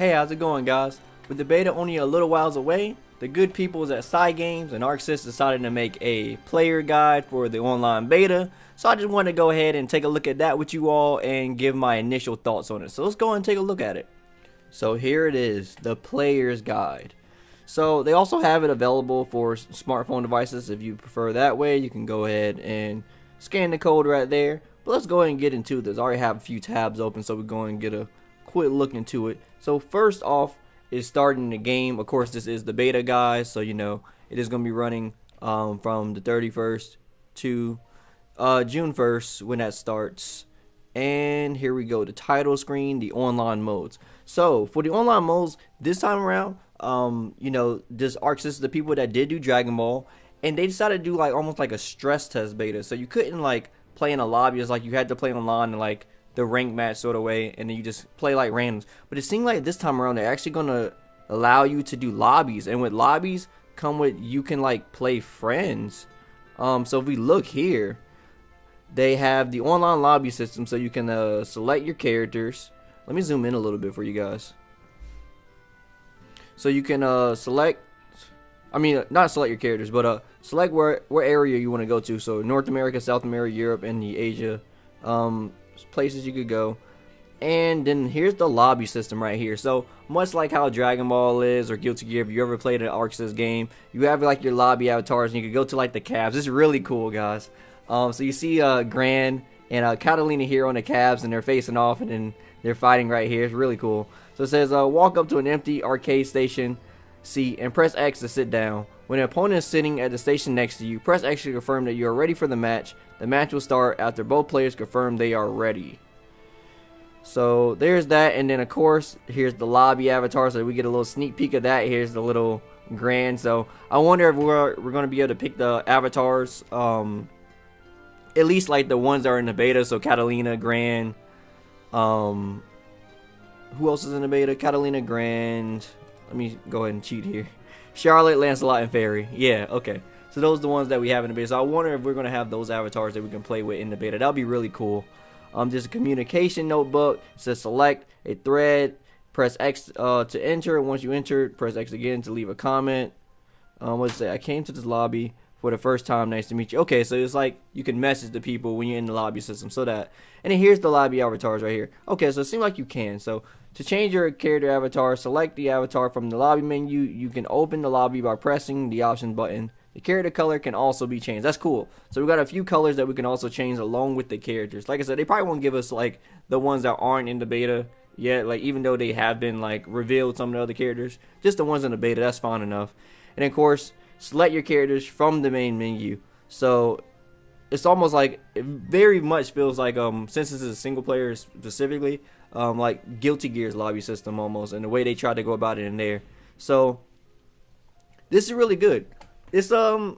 Hey, how's it going, guys? With the beta only a little whiles away, the good peoples at Side Games and ArcSys decided to make a player guide for the online beta. So I just wanted to go ahead and take a look at that with you all and give my initial thoughts on it. So let's go and take a look at it. So here it is, the player's guide. So they also have it available for smartphone devices. If you prefer that way, you can go ahead and scan the code right there. But let's go ahead and get into this. I already have a few tabs open, so we're going to get a quick look into it. So first off is starting the game. Of course, this is the beta, guys, so you know it is going to be running from the 31st to June 1st when that starts. And here we go, the title screen, the online modes. So for the online modes this time around, you know, this ArcSys, the people that did do Dragon Ball, and they decided to do like almost like a stress test beta. So you couldn't like play in a lobby. It's like you had to play online in like the rank match sort of way, and then you just play like randoms. But it seemed like this time around they're actually gonna allow you to do lobbies, and with lobbies come with you can like play friends. So if we look here, they have the online lobby system, so you can select your characters. Let me zoom in a little bit for you guys. So you can select, I mean, not select your characters, but select where area you want to go to. So North America, South America, Europe, and the Asia places you could go. And then here's the lobby system right here. So much like how Dragon Ball is or Guilty Gear, if you ever played an ArcSys game, you have like your lobby avatars, and you can go to like the cabs. It's really cool, guys. So you see Gran and Catalina here on the cabs, and they're facing off, and then they're fighting right here. It's really cool. So it says walk up to an empty arcade station seat and press X to sit down. When an opponent is sitting at the station next to you, press X to confirm that you are ready for the match. The match will start after both players confirm they are ready. So there's that, and then of course here's the lobby avatar, so we get a little sneak peek of that. Here's the little Gran. So I wonder if we're going to be able to pick the avatars, at least like the ones that are in the beta. So Catalina, Gran, who else is in the beta? Catalina, Gran. Let me go ahead and cheat here. Charlotte, Lancelot, and Fairy. Yeah, okay. So those are the ones that we have in the beta. So I wonder if we're going to have those avatars that we can play with in the beta. That would be really cool. There's a communication notebook. It says select a thread. Press X to enter. Once you enter, press X again to leave a comment. Let's say I came to this lobby for the first time. Nice to meet you. Okay, so it's like you can message the people when you're in the lobby system. So that. And then here's the lobby avatars right here. Okay, so it seems like you can. So to change your character avatar, select the avatar from the lobby menu. You can open the lobby by pressing the option button. The character color can also be changed. That's cool. So we got a few colors that we can also change along with the characters. Like I said, they probably won't give us like the ones that aren't in the beta yet. Like even though they have been like revealed some of the other characters, just the ones in the beta, that's fine enough. And of course, select your characters from the main menu. So it's almost like, it very much feels like since this is a single player specifically, like Guilty Gear's lobby system almost, and the way they tried to go about it in there. So this is really good. It's like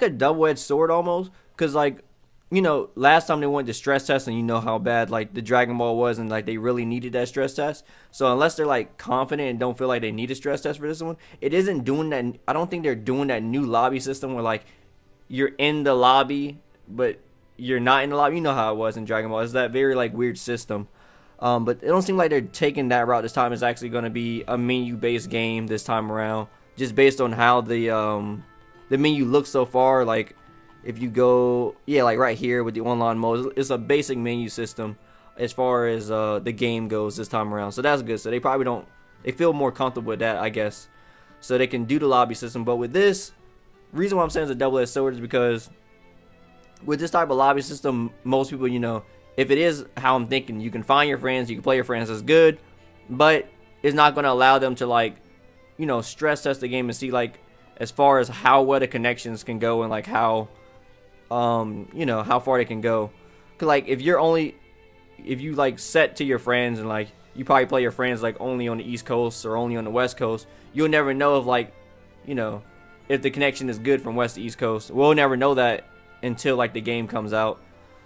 a double-edged sword almost, because like, you know, last time they went to stress test, and you know how bad like the Dragon Ball was, and like they really needed that stress test. So unless they're like confident and don't feel like they need a stress test for this one, it isn't doing that. I don't think they're doing that new lobby system where like you're in the lobby but you're not in the lobby. You know how it was in Dragon Ball. It's that very like weird system. But it don't seem like they're taking that route this time. It's actually going to be a menu-based game this time around, just based on how the menu looks so far. Like if you go, yeah, like right here with the online mode, it's a basic menu system as far as the game goes this time around. So that's good. So they probably they feel more comfortable with that, I guess. So they can do the lobby system. But with this, reason why I'm saying it's a double-edged sword is because with this type of lobby system, most people, you know, if it is how I'm thinking, you can find your friends, you can play your friends, that's good, but it's not going to allow them to like, you know, stress test the game and see like as far as how well the connections can go, and like how you know, how far they can go. Cause like if you like set to your friends, and like you probably play your friends like only on the East Coast or only on the West Coast, you'll never know if like, you know, if the connection is good from West to East Coast. We'll never know that until like the game comes out.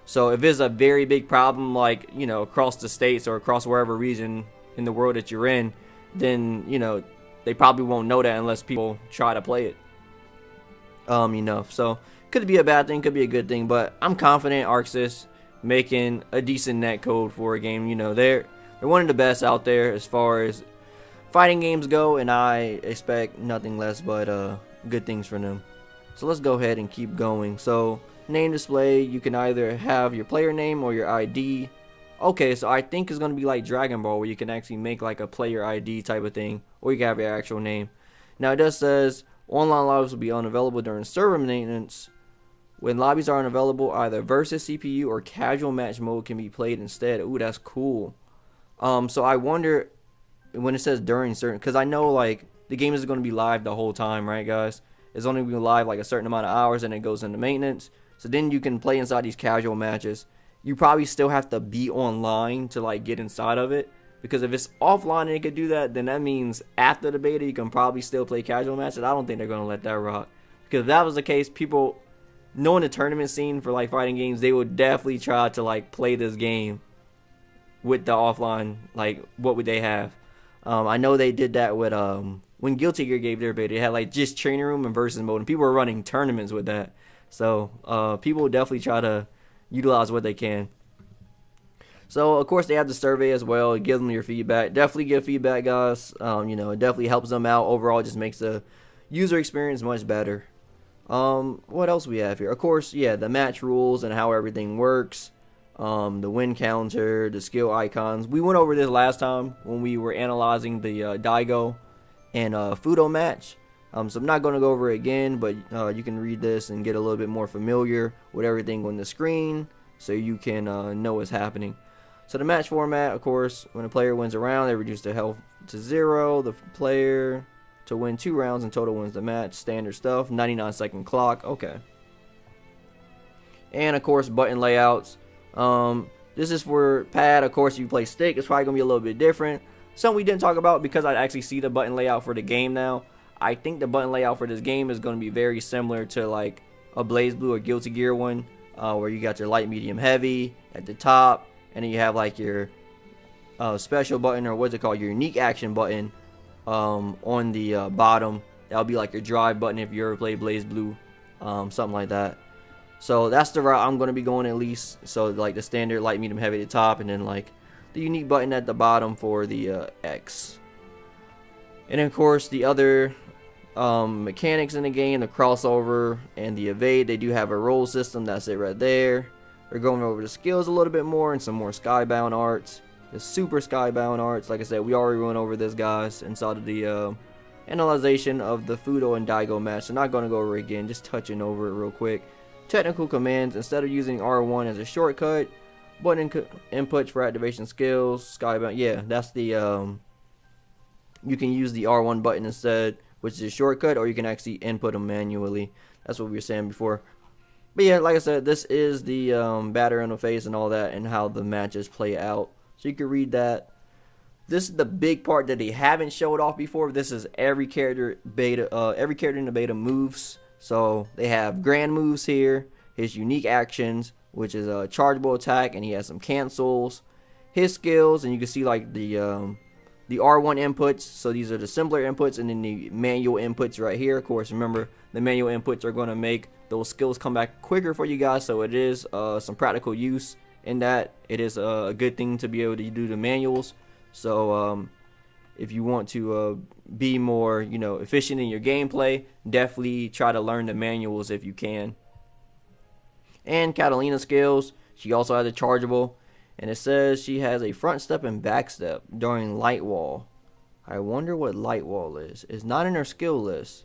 So if it's a very big problem, like, you know, across the states or across wherever region in the world that you're in, then, you know, they probably won't know that unless people try to play it. You know, so could be a bad thing, could be a good thing, but I'm confident ArcSys making a decent netcode for a game. You know, they're They're one of the best out there as far as fighting games go, and I expect nothing less but good things from them. So let's go ahead and keep going. So name display, you can either have your player name or your ID. Okay, so I think it's going to be like Dragon Ball, where you can actually make like a player ID type of thing, or you can have your actual name. Now it does says online lobbies will be unavailable during server maintenance. When lobbies are unavailable, either versus CPU or casual match mode can be played instead. Ooh, that's cool. So I wonder when it says during certain, because I know like the game is going to be live the whole time, right, guys? It's only going to be live like a certain amount of hours, and it goes into maintenance. So then you can play inside these casual matches. You probably still have to be online to like get inside of it, because if it's offline and it could do that, then that means after the beta you can probably still play casual matches. I don't think they're going to let that rock, because if that was the case, people knowing the tournament scene for like fighting games, they would definitely try to like play this game with the offline. Like, what would they have? I know they did that with when Guilty Gear gave their beta. They had like just training room and versus mode, and people were running tournaments with that. So people will definitely try to utilize what they can. So of course they have the survey as well. Give them your feedback. Definitely give feedback, guys. You know, it definitely helps them out. Overall, it just makes the user experience much better. What else we have here? Of course, yeah, the match rules and how everything works. The win counter, the skill icons. We went over this last time when we were analyzing the Daigo and Fudo match. So I'm not going to go over it again, but you can read this and get a little bit more familiar with everything on the screen, so you can know what's happening. So the match format, of course, when a player wins a round, they reduce their health to 0. The player to win 2 rounds in total wins the match. Standard stuff. 99-second clock. Okay. And of course, button layouts. This is for pad. Of course, if you play stick, it's probably gonna be a little bit different. Something we didn't talk about, because I actually see the button layout for the game now. I think the button layout for this game is going to be very similar to like a BlazBlue or Guilty Gear one, where you got your light, medium, heavy at the top, and then you have like your special button, or what's it called, your unique action button on the bottom. That'll be like your drive button if you ever played BlazBlue, something like that. So that's the route I'm going to be going, at least. So like the standard light, medium, heavy at the top, and then like the unique button at the bottom for the X. And of course the other mechanics in the game, the crossover and the evade, they do have a roll system. That's it right there. We're going over the skills a little bit more and some more skybound arts. The super skybound arts, like I said, we already went over this, guys, inside of the analyzation of the Fudo and Daigo match. So not going to go over it again, just touching over it real quick. Technical commands, instead of using R1 as a shortcut, button inputs for activation skills, skybound, yeah, that's the you can use the R1 button instead, which is a shortcut, or you can actually input them manually. That's what we were saying before. But yeah, like I said, this is the batter interface and all that, and how the matches play out. So you can read that. This is the big part that they haven't showed off before. This is every character beta, every character in the beta moves. So they have grand moves here, his unique actions, which is a chargeable attack, and he has some cancels, his skills, and you can see like the R1 inputs. So these are the simpler inputs, and then the manual inputs right here. Of course, remember, the manual inputs are going to make those skills come back quicker for you guys, so it is some practical use in that. It is a good thing to be able to do the manuals. So if you want to be more, you know, efficient in your gameplay, definitely try to learn the manuals if you can. And Catalina skills, she also has a chargeable, and it says she has a front step and back step during light wall. I wonder what light wall is. It's not in her skill list,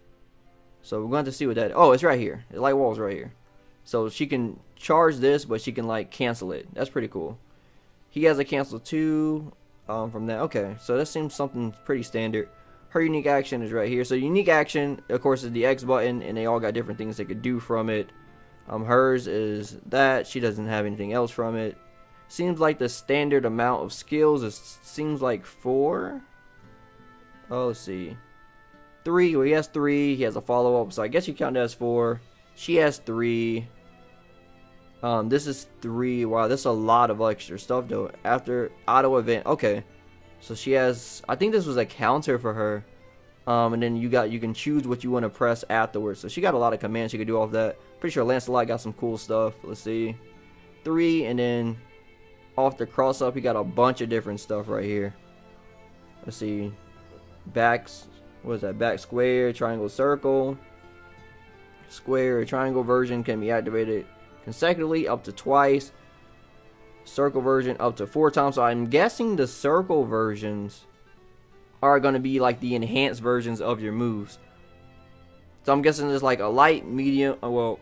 so we're going to see what that. Oh, it's right here. The light wall is right here. So she can charge this, but she can like cancel it. That's pretty cool. He has a cancel too. From that, okay, so that seems something pretty standard. Her unique action is right here. So unique action, of course, is the X button, and they all got different things they could do from it. Hers is that she doesn't have anything else from it. Seems like the standard amount of skills seems like 4. Oh, let's see, 3. Well, he has 3. He has a follow up, so I guess you count that as 4. She has 3. This is 3. Wow, this is a lot of extra stuff though. After auto event, okay. So she has, I think this was a counter for her. And then you can choose what you want to press afterwards. So she got a lot of commands she could do off that. Pretty sure Lancelot got some cool stuff. Let's see, 3, and then off the cross up, he got a bunch of different stuff right here. Let's see. Backs, what is that? Back square, triangle, circle. Square, triangle version can be activated consecutively up to twice. Circle version up to 4 times. So I'm guessing the circle versions are going to be like the enhanced versions of your moves. So I'm guessing there's like a light, medium, well,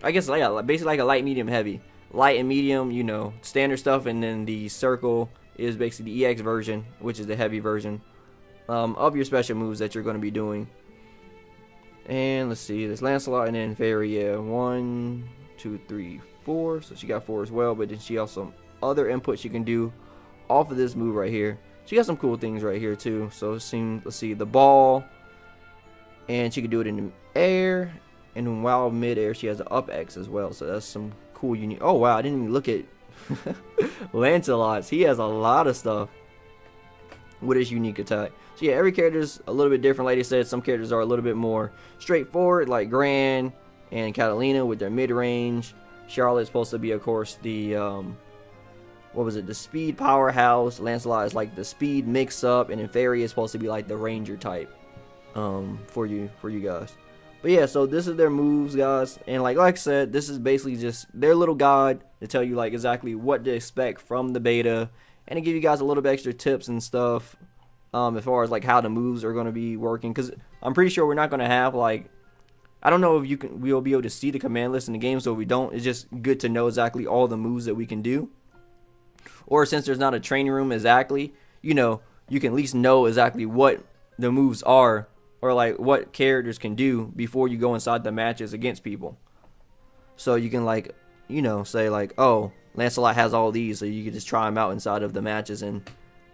I guess like basically like a light, medium, heavy. Light and medium, you know, standard stuff, and then the circle is basically the EX version, which is the heavy version of your special moves that you're going to be doing. And let's see, there's Lancelot and then Fairy, yeah, 1, 2, 3, 4. So she got 4 as well, but then she has some other inputs you can do off of this move right here. She got some cool things right here too. So let's see, the ball, and she can do it in the air, and while mid-air she has an up X as well. So that's some cool unique. Oh wow, I didn't even look at Lancelot's. He has a lot of stuff with his unique attack. So yeah, every character is a little bit different. Like I said, some characters are a little bit more straightforward, like Gran and Catalina with their mid-range. Charlotte's supposed to be, of course, the what was it? The speed powerhouse. Lancelot is like the speed mix-up, and then Fairy is supposed to be like the ranger type for you guys. But yeah, so this is their moves, guys, and like I said, this is basically just their little guide to tell you like exactly what to expect from the beta, and to give you guys a little bit extra tips and stuff as far as like how the moves are going to be working, because I'm pretty sure we're not going to have like, I don't know if we'll be able to see the command list in the game. So if we don't, it's just good to know exactly all the moves that we can do. Or since there's not a training room exactly, you know, you can at least know exactly what the moves are, or like what characters can do before you go inside the matches against people. So you can like, you know, say like, oh, Lancelot has all these, so you can just try them out inside of the matches and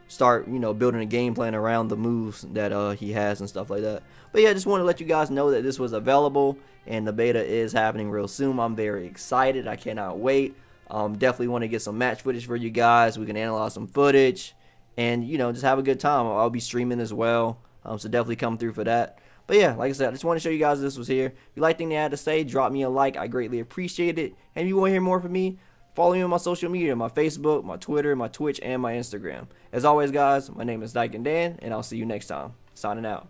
start, you know, building a game plan around the moves that he has and stuff like that. But yeah, I just want to let you guys know that this was available and the beta is happening real soon. I'm very excited. I cannot wait. Definitely want to get some match footage for you guys. We can analyze some footage and, you know, just have a good time. I'll be streaming as well, so definitely come through for that. But yeah, like I said, I just want to show you guys this was here. If you like anything I had to say, drop me a like. I greatly appreciate it. And if you want to hear more from me, follow me on my social media, my Facebook, my Twitter, my Twitch, and my Instagram. As always, guys, my name is Dyke and Dan, and I'll see you next time. Signing out.